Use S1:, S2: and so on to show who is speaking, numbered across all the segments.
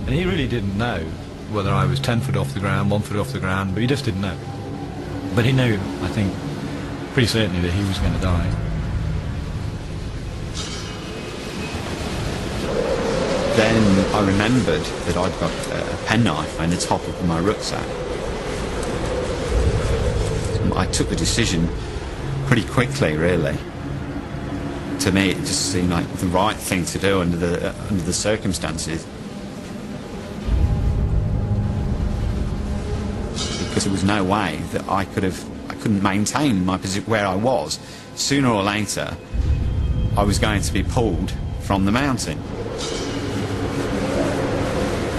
S1: And he really didn't know whether I was 10 foot off the ground, 1 foot off the ground, but he just didn't know. But he knew, I think, pretty certainly that he was going to die.
S2: Then I remembered that I'd got a penknife in the top of my rucksack. I took the decision pretty quickly, really. To me, it just seemed like the right thing to do under the circumstances. Because there was no way that I couldn't maintain my position where I was. Sooner or later, I was going to be pulled from the mountain.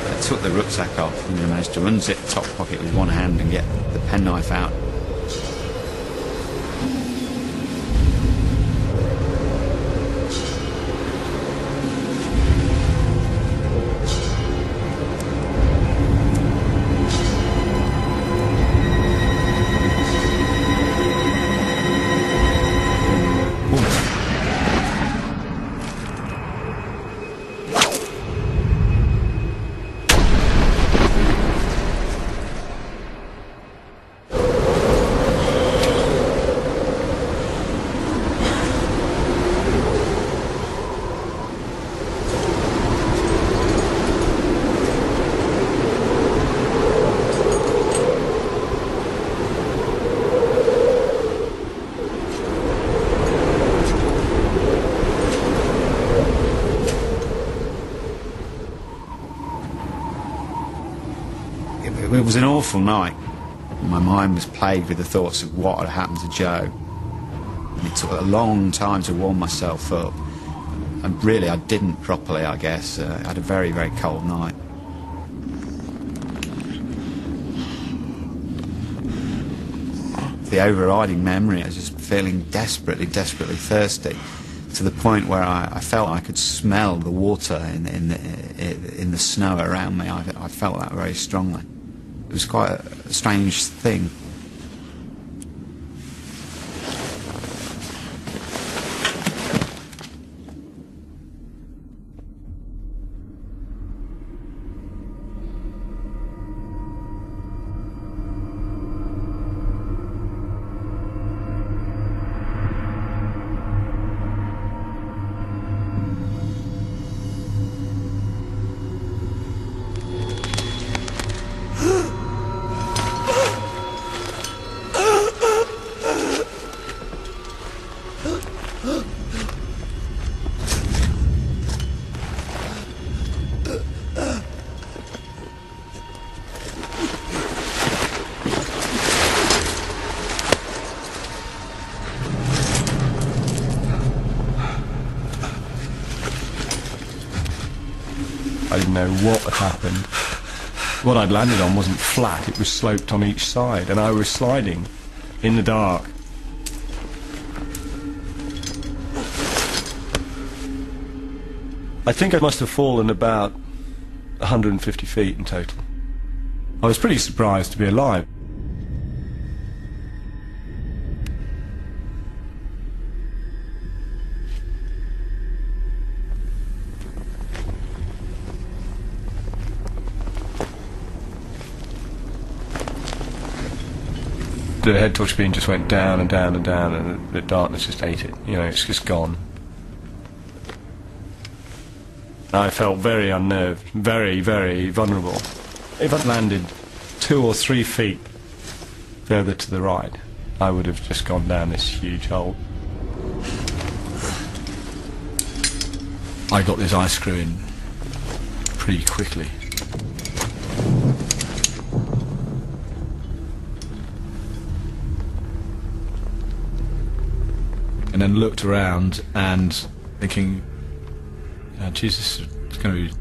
S2: I took the rucksack off and managed to unzip the top pocket with one hand and get the penknife out. It was an awful night. My mind was plagued with the thoughts of what had happened to Joe. And it took a long time to warm myself up. And really, I didn't properly, I guess. I had a very, very cold night. The overriding memory was just feeling desperately, desperately thirsty, to the point where I felt I could smell the water in the snow around me. I felt that very strongly. It was quite a strange thing.
S3: I didn't know what had happened. What I'd landed on wasn't flat, it was sloped on each side, and I was sliding in the dark. I think I must have fallen about 150 feet in total. I was pretty surprised to be alive. The head torch beam just went down and down and down, and the darkness just ate it. You know, it's just gone. I felt very unnerved, very, very vulnerable. If I'd landed 2 or 3 feet further to the right, I would have just gone down this huge hole.
S1: I got this ice screw in pretty quickly. And then looked around and thinking, Jesus, it's going to be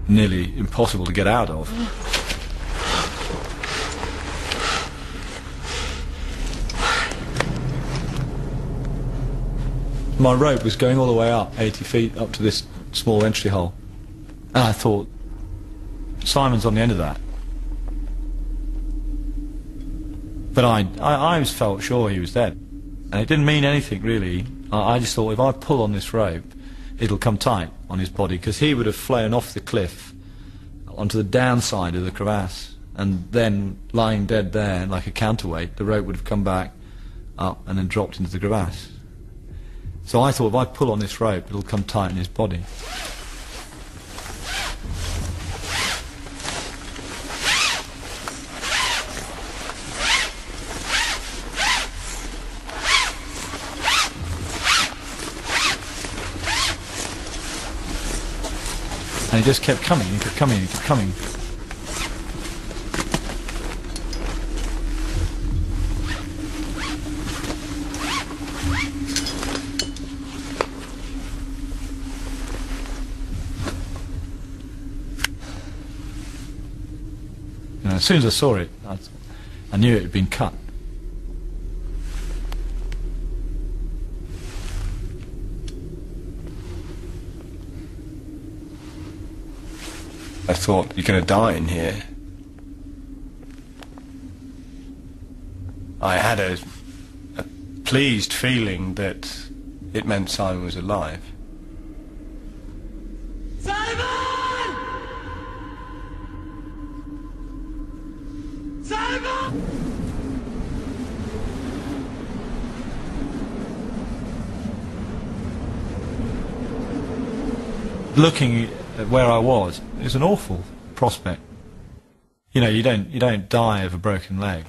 S1: nearly impossible to get out of. My rope was going all the way up, 80 feet, up to this small entry hole. And I thought, Simon's on the end of that. But I felt sure he was dead. And it didn't mean anything, really. I just thought, if I pull on this rope, it'll come tight on his body, because he would have flown off the cliff onto the downside of the crevasse, and then lying dead there like a counterweight, the rope would have come back up and then dropped into the crevasse. So I thought if I pull on this rope, it'll come tight in his body. And he just kept coming, he kept coming, he kept coming. You know, as soon as I saw it, I knew it had been cut.
S3: I thought, you're going to die in here. I had a pleased feeling that it meant Simon was alive.
S4: Simon! Simon!
S1: Looking at where I was, it was an awful prospect. You know, you don't die of a broken leg.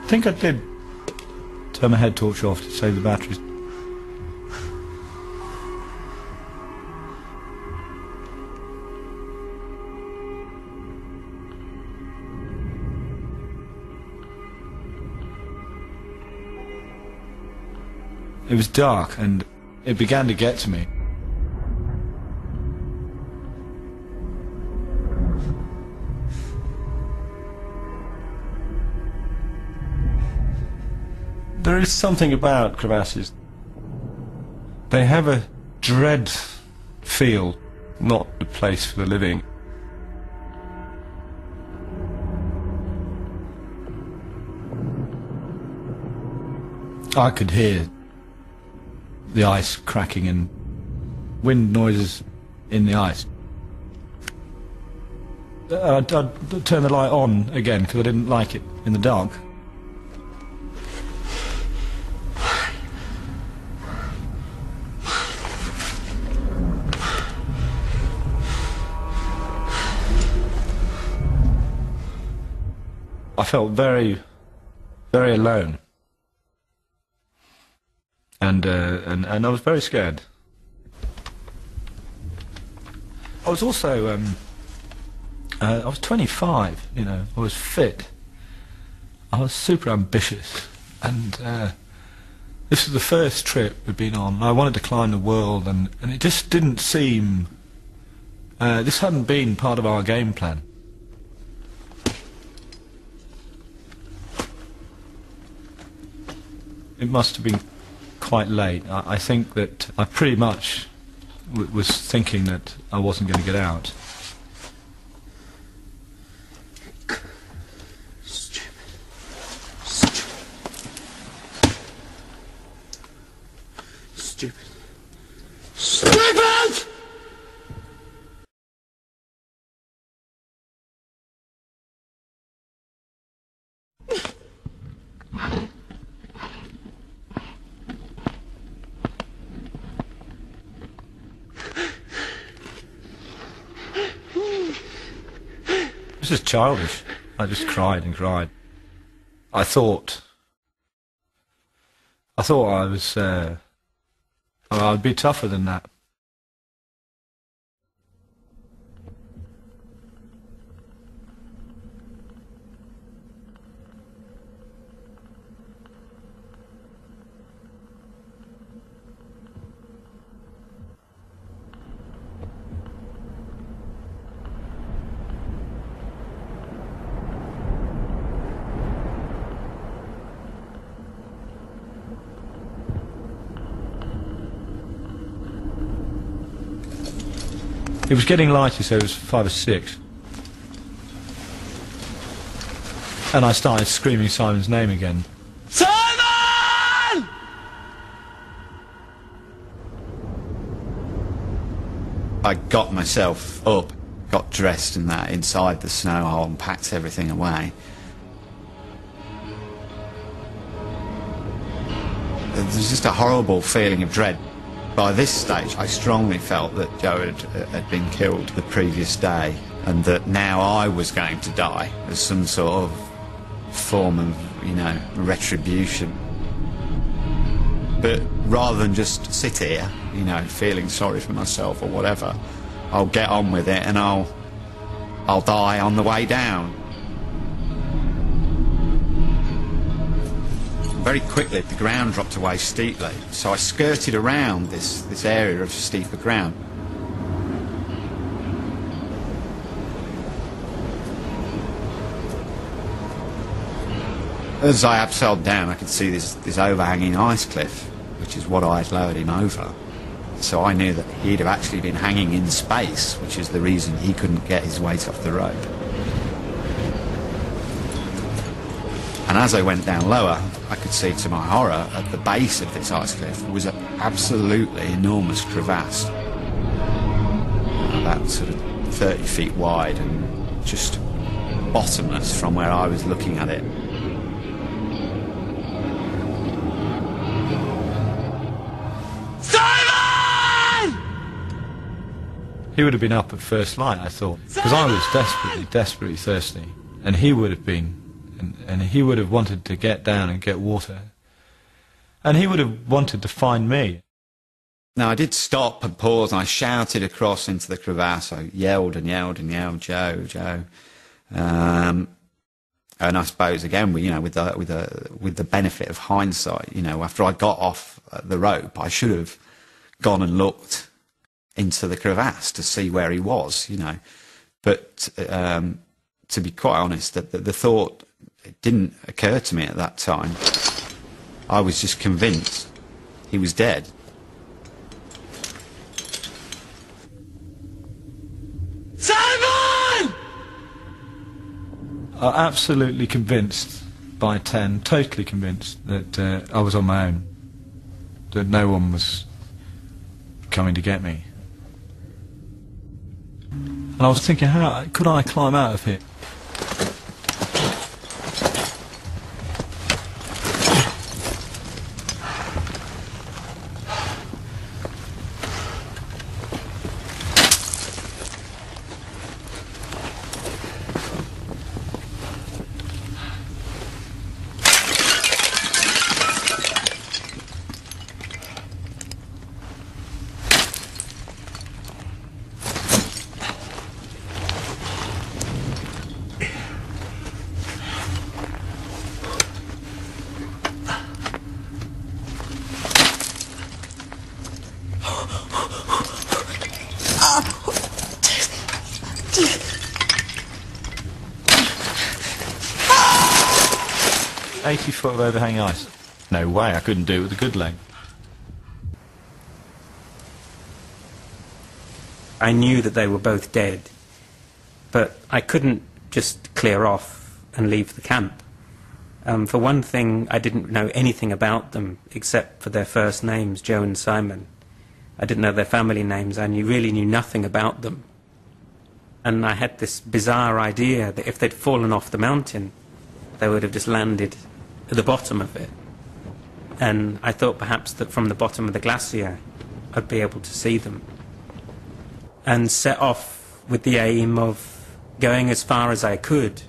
S1: I think I did turn my head torch off to save the batteries. It was dark and it began to get to me.
S3: There is something about crevasses. They have a dread feel, not a place for the living.
S1: I could hear the ice cracking and wind noises in the ice. I'd turn the light on again because I didn't like it in the dark. I felt very, very alone. And I was very scared. I was also, I was 25, you know, I was fit. I was super ambitious. And this was the first trip we'd been on. I wanted to climb the world, and it just didn't seem, this hadn't been part of our game plan. It must have been quite late. I think that I pretty much was thinking that I wasn't going to get out.
S4: Stupid. Stupid. Stupid!
S1: This is childish. I just cried and cried. I thought I was, I'd be tougher than that. It was getting lighter, so it was 5 or 6. And I started screaming Simon's name again.
S4: Simon!
S2: I got myself up, got dressed and that inside the snow hole and packed everything away. There was just a horrible feeling of dread. By this stage, I strongly felt that Joe had been killed the previous day, and that now I was going to die as some sort of form of, you know, retribution. But rather than just sit here, you know, feeling sorry for myself or whatever, I'll get on with it and I'll die on the way down. Very quickly, the ground dropped away steeply, so I skirted around this area of steeper ground. As I abseiled down, I could see this overhanging ice cliff, which is what I had lowered him over. So I knew that he'd have actually been hanging in space, which is the reason he couldn't get his weight off the rope. And as I went down lower, I could see to my horror, at the base of this ice cliff was an absolutely enormous crevasse. About sort of 30 feet wide and just bottomless from where I was looking at it.
S4: Simon!
S1: He would have been up at first light, I thought, because I was desperately thirsty, and he would have been, and he would have wanted to get down and get water, and he would have wanted to find me.
S2: Now I did stop and pause, and I shouted across into the crevasse. I yelled and yelled and yelled, "Joe, Joe!" And I suppose again, you know, with the benefit of hindsight, you know, after I got off the rope, I should have gone and looked into the crevasse to see where he was, you know. But to be quite honest, the thought, it didn't occur to me at that time. I was just convinced he was dead.
S4: Simon!
S1: I'm absolutely convinced by 10, totally convinced that I was on my own, that no one was coming to get me. And I was thinking, how could I climb out of here? Foot of overhanging ice. No way, I couldn't do it with a good leg.
S5: I knew that they were both dead, but I couldn't just clear off and leave the camp. For one thing, I didn't know anything about them except for their first names, Joe and Simon. I didn't know their family names. I really knew nothing about them. And I had this bizarre idea that if they'd fallen off the mountain, they would have just landed at the bottom of it. And I thought perhaps that from the bottom of the glacier I'd be able to see them. And set off with the aim of going as far as I could.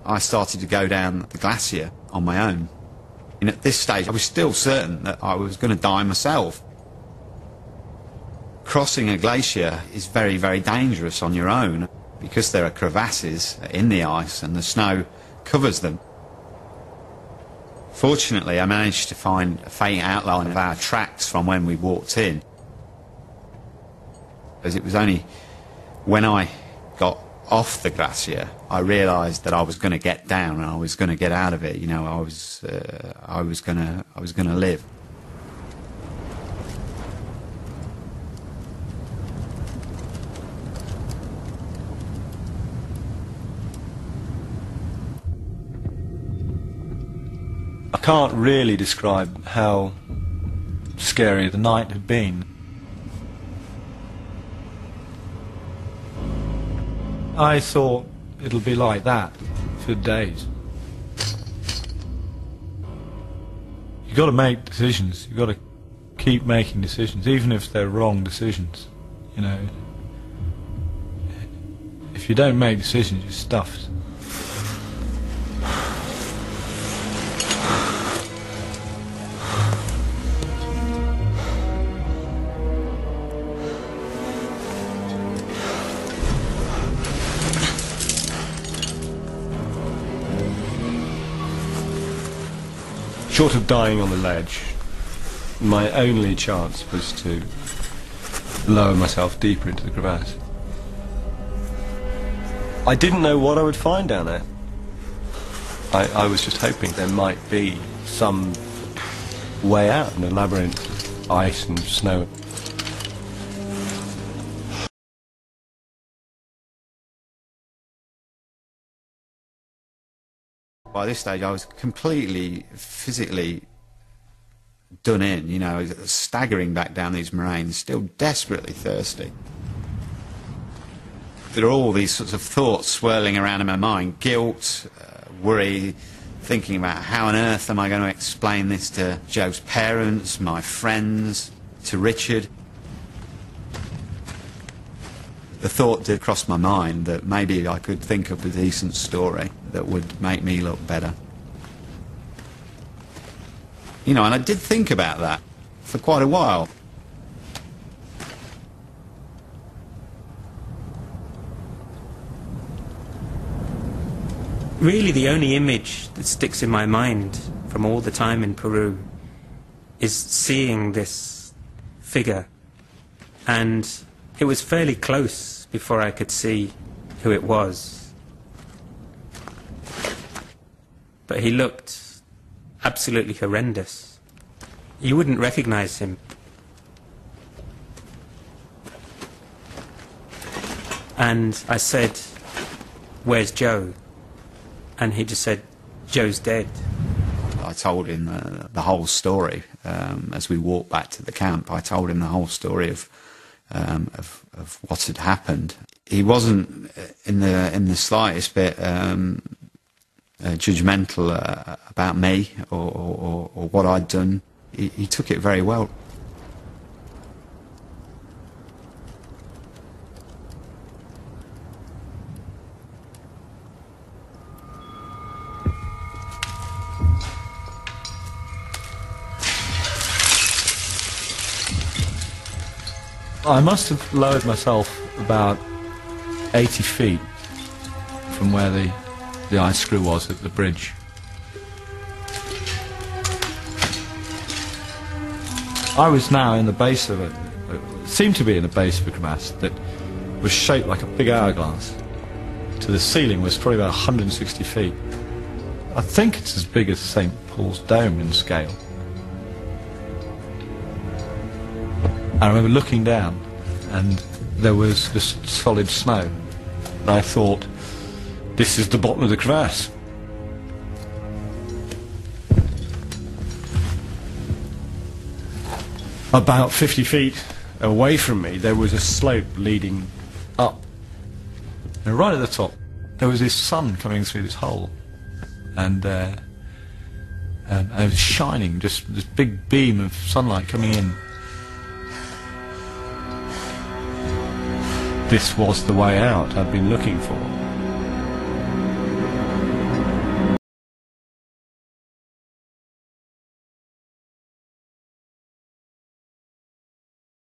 S2: I started to go down the glacier on my own. And at this stage I was still certain that I was going to die myself. Crossing a glacier is very, very dangerous on your own because there are crevasses in the ice and the snow covers them. Fortunately, I managed to find a faint outline of our tracks from when we walked in. As it was only when I got off the glacier, I realised that I was going to get down and I was going to get out of it. You know, I was going to live.
S3: can't really describe how scary the night had been.
S1: I thought it'll be like that for days. You've got to make decisions. You've got to keep making decisions, even if they're wrong decisions. You know, if you don't make decisions, you're stuffed.
S3: Short of dying on the ledge, my only chance was to lower myself deeper into the crevasse. I didn't know what I would find down there. I was just hoping there might be some way out in a labyrinth of ice and snow.
S2: By this stage, I was completely physically done in, you know, staggering back down these moraines, still desperately thirsty. There are all these sorts of thoughts swirling around in my mind, guilt, worry, thinking about how on earth am I going to explain this to Joe's parents, my friends, to Richard. The thought did cross my mind that maybe I could think of a decent story that would make me look better. You know, and I did think about that for quite a while.
S5: Really, the only image that sticks in my mind from all the time in Peru is seeing this figure, and it was fairly close before I could see who it was. But he looked absolutely horrendous. You wouldn't recognize him. And I said, "Where's Joe?" And he just said, "Joe's dead."
S2: I told him the whole story. As we walked back to the camp, I told him the whole story of what had happened. He wasn't in the slightest bit judgmental about me or what I'd done. He took it very well.
S1: I must have lowered myself about 80 feet from where the ice screw was at the bridge. I was now in the base of it seemed to be in the base of a crevasse that was shaped like a big hourglass. To the ceiling was probably about 160 feet. I think it's as big as St. Paul's Dome in scale. I remember looking down, and there was this solid snow. And I thought, this is the bottom of the crevasse.
S3: About 50 feet away from me, there was a slope leading up.
S1: And right at the top, there was this sun coming through this hole. And it was shining, just this big beam of sunlight coming in.
S3: This was the way out I'd been looking for.